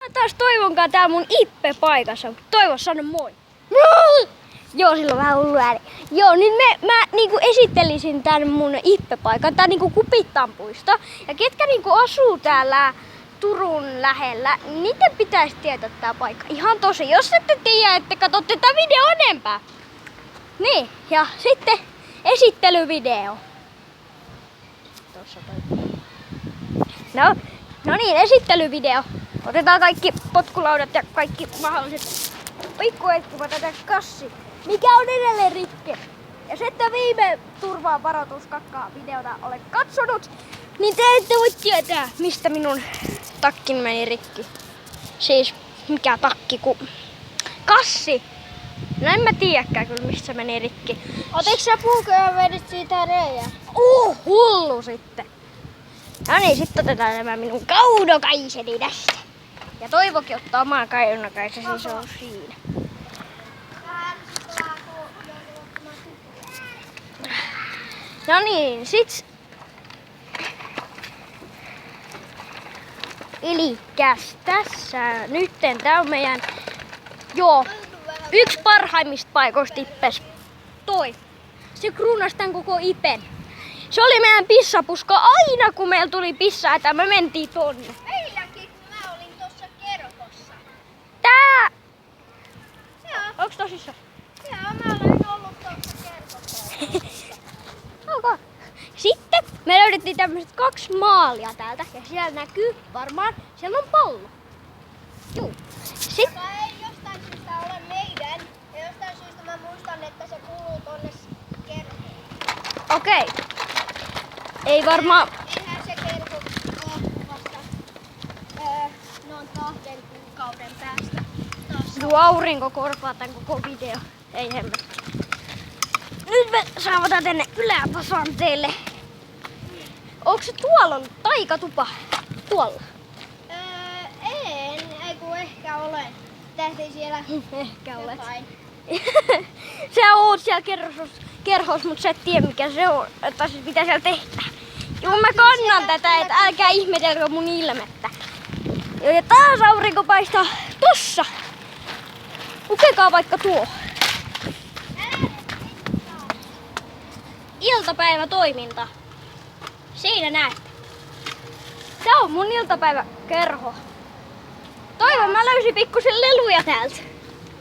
Mä taas Toivonkaan tää mun Ippe-paikassa. Toivo, sano moi. Joo, sillä on vähän hullu ääni. Joo, niin mä niinku esittelisin tän mun Ippe-paikan. Tää niinku Kupittaan puisto. Ja ketkä niinku asuu täällä Turun lähellä, niin niiden pitäisi tietää tää paikka. Ihan tosi. Jos ette tiedä, että katsotte tää video enempää. Niin, ja sitten esittelyvideo. Tossa toi. No niin, esittelyvideo. Otetaan kaikki potkulaudat ja kaikki mahdolliset pikkueikkuvat tätä kassi, mikä on edelleen rikki. Ja se, että viime turvaan varoituskakkaa videota olen katsonut, niin te ette voi tietää, mistä minun takkin meni rikki. Siis mikä takki, kun kassi. No en mä tiedäkään kyllä, mistä se meni rikki. Otitko sä puukoja ja vedit siitä reijää? Hullu sitten. No niin, sitten otetaan tämä minun kaudokaiseni tästä. Ja Toivokin ottaa omaa kaudokaisesi, se on siinä. No niin, sit... Elikkäs tässä nytten tää on meidän... Joo, yksi parhaimmista paikoista Ippes. Toi. Se kruunasi tän koko Ipen. Se oli meidän pissapuska aina kun meillä tuli pissa, että me mentiin tonne. Meilläkin kun mä olin tossa kerhossa. Tää... Joo. Onks tosissaan? Joo, mä olen ollut tossa kerhossa. Okay. Sitten me löydettiin tämmöiset 2 maalia täältä ja siellä näkyy varmaan, siellä on pallo. Juu. Sitten... Joka ei jostain syystä ole meidän. Ja jostain syystä mä muistan, että se kuuluu tonne kerhoon. Okei. Ei varmaan... Eihän se kerho ole vasta noin 2 kuukauden päästä. Juu, aurinko korvaa tän koko video. Ei hemmetti. Nyt me saavutaan tänne ylätasanteelle. Onko se tuolla ollut taikatupa? Tuolla? Ei kun ehkä olen. Tehtiin siellä Ehkä olet. jotain. Sä oot siellä kerhos, mutta sä et tiedä mikä se on. Tai siis mitä siellä tehdään. Joo, mä kannan tätä, että älkää ihmetelkö mun ilmettä. Joo, ja taas aurinko paistaa tossa. Lukekaa vaikka tuo. Iltapäivätoiminta. Siinä näet. Tää on mun iltapäiväkerho. Toivon, mä löysin pikkusen leluja täältä.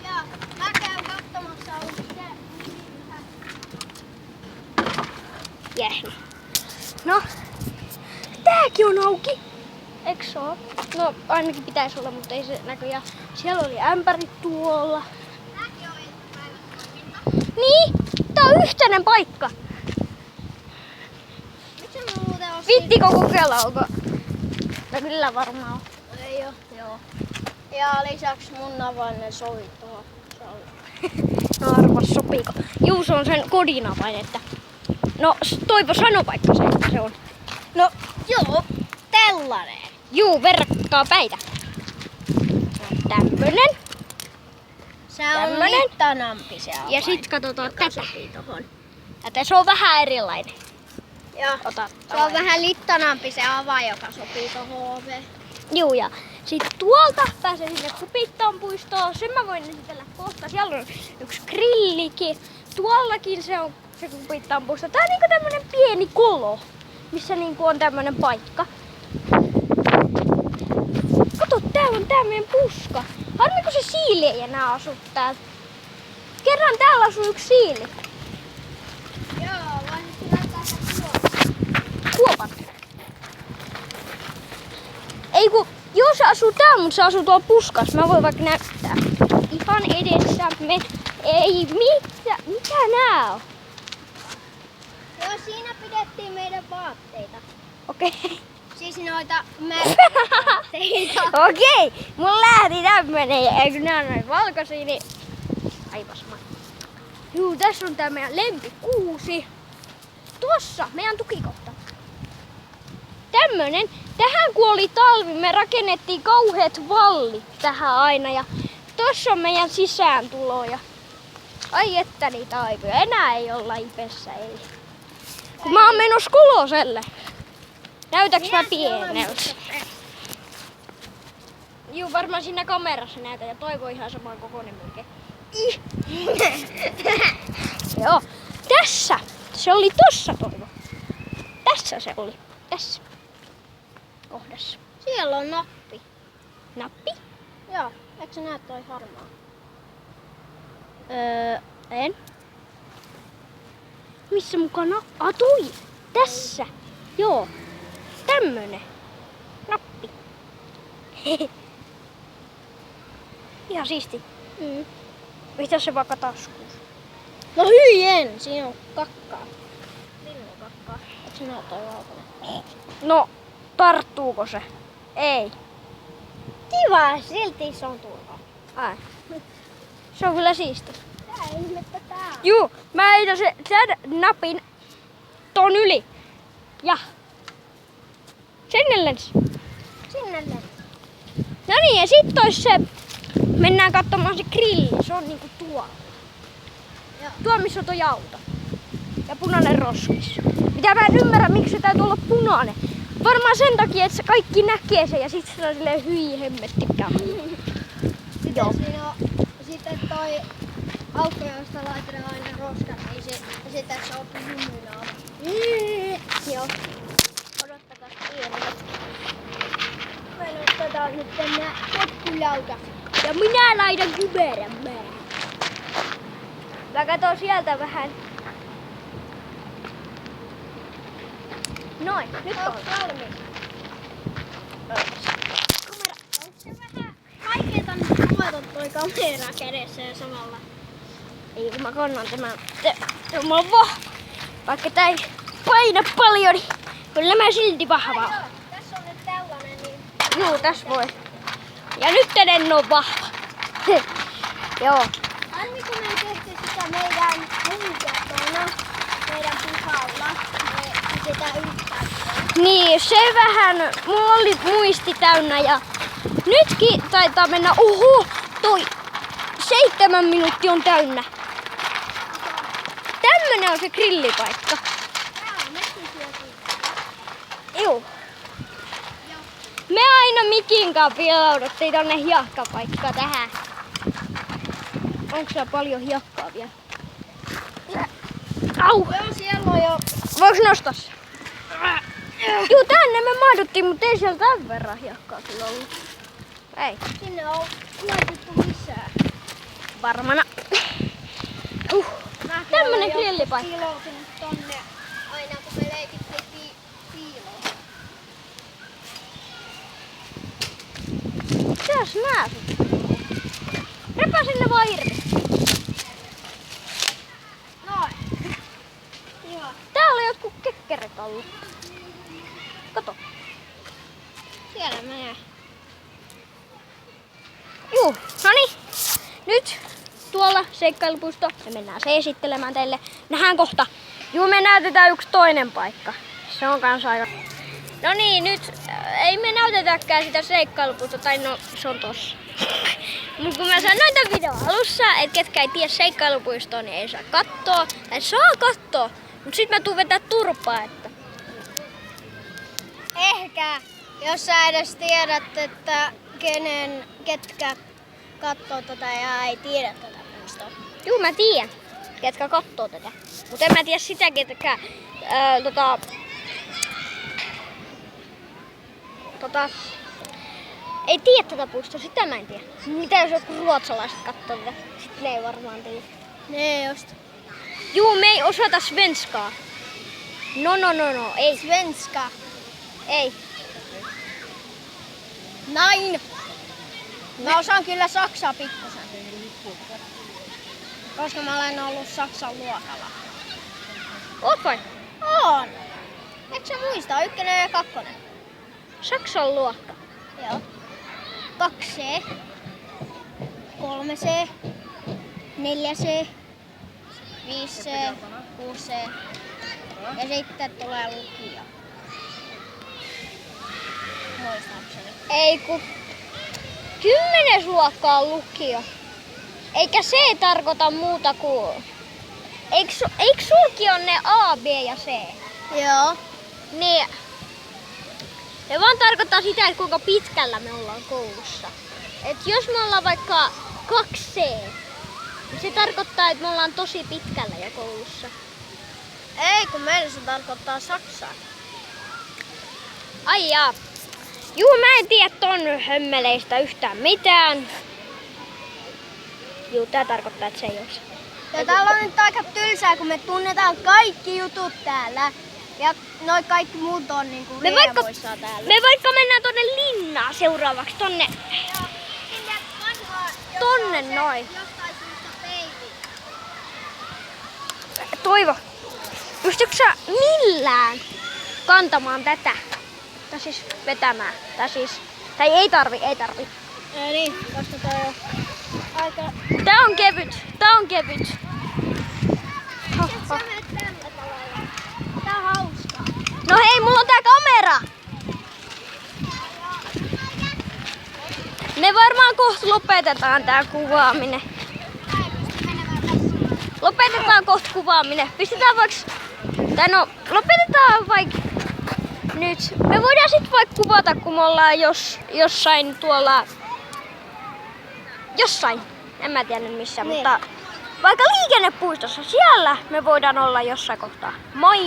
Joo, mä käyn katsomassa Jähni. No, tääkin on auki. Eiks oo? No, ainakin pitäisi olla, mutta ei se näköjään. Siellä oli ämpärit tuolla. Mäkin on iltapäivätoiminta. Niin, tää on yhteinen paikka. Miksi mä muuten on Viittikö kokeilla, onko? No kyllä varmaan on. Ei oo. Joo. Ja lisäksi mun avainen sovi tuohon. No arvas sopiiko. Juu, se on sen kodin avain, että... No, Toivo, sano vaikka se, että se on. No, joo, tällainen. Juu, verrakkaa päitä. Tämmönen. Se on Tämmönen. littanampi se avain. Ja sit katsotaan joka tätä. sopii tohon. Tätä se on vähän erilainen. Joo. Ota Se on vähän littanampi se avain, joka sopii tohon oveen. Juu, ja sit tuolta pääsee sinne Kupittaan puistoon. Sen mä voin esitellä kohta. Siellä on yksi grillikin. Tuollakin se on se Kupittaan puisto. Tää on niinku tämmönen pieni kolo, missä niinku on tämmönen paikka. Kato, täällä on tää meidän puska. Harmi kun se siili ei enää asu täällä. Kerran täällä asuu yksi siili. Joo, voisit laittaa sen Kuopat. Ei kun, joo se asuu täällä, mutta se asuu tuolla puskassa. Mä voin vaikka näyttää. Ihan edessämme. Ei mitä nää on? Joo, siinä pidettiin meidän vaatteita. Okei. Siis noita märkävaatteita. Okei. Mun lähti tämmönen. Ja kun nää on noin valkoisia, niin... Aivan sama. Juu, tässä on tää meidän lempikuusi. Tuossa meidän tukikohta. Tämmönen. Tähän kun oli talvi, me rakennettiin kauheat vallit tähän aina. Ja tossa on meidän sisääntuloja. Ai että niitä aivoja. Enää ei olla Ipessä, ei. Kun mä oon menossa Koloselle. Näytäks mä pieneltä? Juu, varmaan siinä kamerassa näytän ja Toivo ihan saman kokoinen melkein. Joo, tässä. Se oli tossa Toivo. Tässä se oli. Tässä. Kohdassa. Siellä on nappi. Nappi? Joo, eikö sä näe toi harmaa? En. Missä mukana? Toi! Tässä! Joo. Tämmönen. Nappi. Ihan siisti. Pistää se vaikka taskuun. No hyi en! Siinä on kakkaa. Siinä on kakkaa. Eikö sä näe toi valkoinen? No, tarttuuko se? Ei. Kiva, silti se on turhaa. Ai. Se on kyllä siisti. Tää ihmettä tää on. Juu, mä heitän sen napin ton yli. Ja. Sinne lens. Sinne lentää. No niin, ja sit ois se. Mennään katsomaan se grilli. Se on niinku tuolla. Joo. Tuolla missä on toi auto. Ja punainen roskis. Mitä mä en ymmärrä, miksi se täytyy olla punainen. Varmaan sen takia, että se kaikki näkee sen ja sit se on silleen hyi hemmettikään. Joo. Siinä on sitten toi aukko, josta laitetaan aina roskat, niin sitten se on hymyillä. Joo. Odottakaa pieni hetki. Meillä otetaan nyt tänne potkulauta. Ja minä laitan kyberän päähän. Mä katon sieltä vähän. Noin, nyt on valmis. Onko se vähän vaikeeta nyt kuvata toi kamera kädessä ja samalla? Ei kun mä kannan tämän. Tämä on vahva. Vaikka tää ei paina paljon, niin kyllä mä silti vahva. Joo, tässä on nyt tällainen, niin Juu, tässä voi. Ja nyt en oo vahva. Joo. aina kun me tehtiin sitä meidän munketona, meidän pihalla, me sitä yhtään. Niin, se vähän, mulla oli muisti täynnä ja nytkin taitaa mennä, toi 7 minuuttia on täynnä. Tämmönen on se grillipaikka. Tää on mekin syötiin. Juu. Joo. Me aina Mikin kanssa pilauduttiin tonne hiekkapaikkaan tähän. Onko siellä paljon hiekkaa vielä? Au! Joo, siellä on jo. Voinko nostaa se? Juu, tänne me mahduttiin, mutta ei siellä tämän verran hiekkaa kyllä ollut. Ei, Sinne on laitettu lisää. varmana. Tämmönen grillipaikka. Piiloutunut tonne aina kun me leikittiin piiloon. Mitäs nää sun? Repa sinne vaan irti. Noin. Joo. Täällä on jotkut kekkeret ollut. Kato. Siellä menee. Juu, noniin. Nyt tuolla seikkailupuisto. Me mennään se esittelemään teille. Nähdään kohta. Juu, me näytetään yksi toinen paikka. Se on kans aika... No niin, nyt ei me näytetäkään sitä seikkailupuistoa, tai no se on tossa. Mut kun mä sanoin tämän videon alussa, että ketkä ei tiedä seikkailupuistoa, niin ei saa kattoo. Tai saa kattoo, mut sit mä tuun vetää turpaa, että... Ehkä, jos sä edes tiedät, että ketkä katsoo tätä ja ei tiedä tätä puistoa. Juu, mä tiedän, ketkä kattoo tätä. Mut en mä tiedä sitä, ketkä... ei tiedä tätä puistoa, sitä mä en tiedä. Mitä jos joku ruotsalaiset kattoo tätä? Sitten ne ei varmaan tiedä. Nee, just. Juu, me ei osata svenskaa. No, ei. Svenska. Ei. Nein. Mä osaan kyllä saksaa pikkusen. Koska mä olen ollut saksan luokalla. Oot vai? On. Eikö sä muista? 1 ja 2. Saksan luokka. Joo. 2C. 3C. 4C. 5C. 6C. Ja sitten tulee lukio. Muistaakseni. Ei ku 10. luokka on lukio. Eikä se tarkoita muuta kuin... Eikö sulki on ne A, B ja C? Joo. Niin. Se vaan tarkoittaa sitä, että kuinka pitkällä me ollaan koulussa. Et jos me ollaan vaikka 2C, niin se tarkoittaa, että me ollaan tosi pitkällä jo koulussa. Ei, kun meillä se tarkoittaa Saksaa. Ai jaa. Juu, mä en tiedä ton hömmeleistä yhtään mitään. Juu, tää tarkoittaa, että se ei oo se. Ja täällä on nyt aika tylsää, kun me tunnetaan kaikki jutut täällä. Ja noi kaikki muut on niinku riemuissaan täällä. Me vaikka mennään tonne linnaan seuraavaksi, tonne. Tonne noin. Jostain syystä peili. Toivo, pystytkö sä millään kantamaan tätä? Tai siis vetämään. Tai ei tarvi. Niin, koska toi on aika... Tää on kevyt. Sä menet tällä tavalla. Tää on hauskaa. No hei, mulla on tää kamera! Me varmaan kohta lopetetaan tää kuvaaminen. Lopetetaan kohta kuvaaminen. Pistetään lopetetaan vaikka nyt. Me voidaan sit vaikka kuvata, kun me ollaan jossain tuolla... Jossain. En mä tiedä missä, Niin. mutta vaikka liikennepuistossa. Siellä me voidaan olla jossain kohtaa. Moi!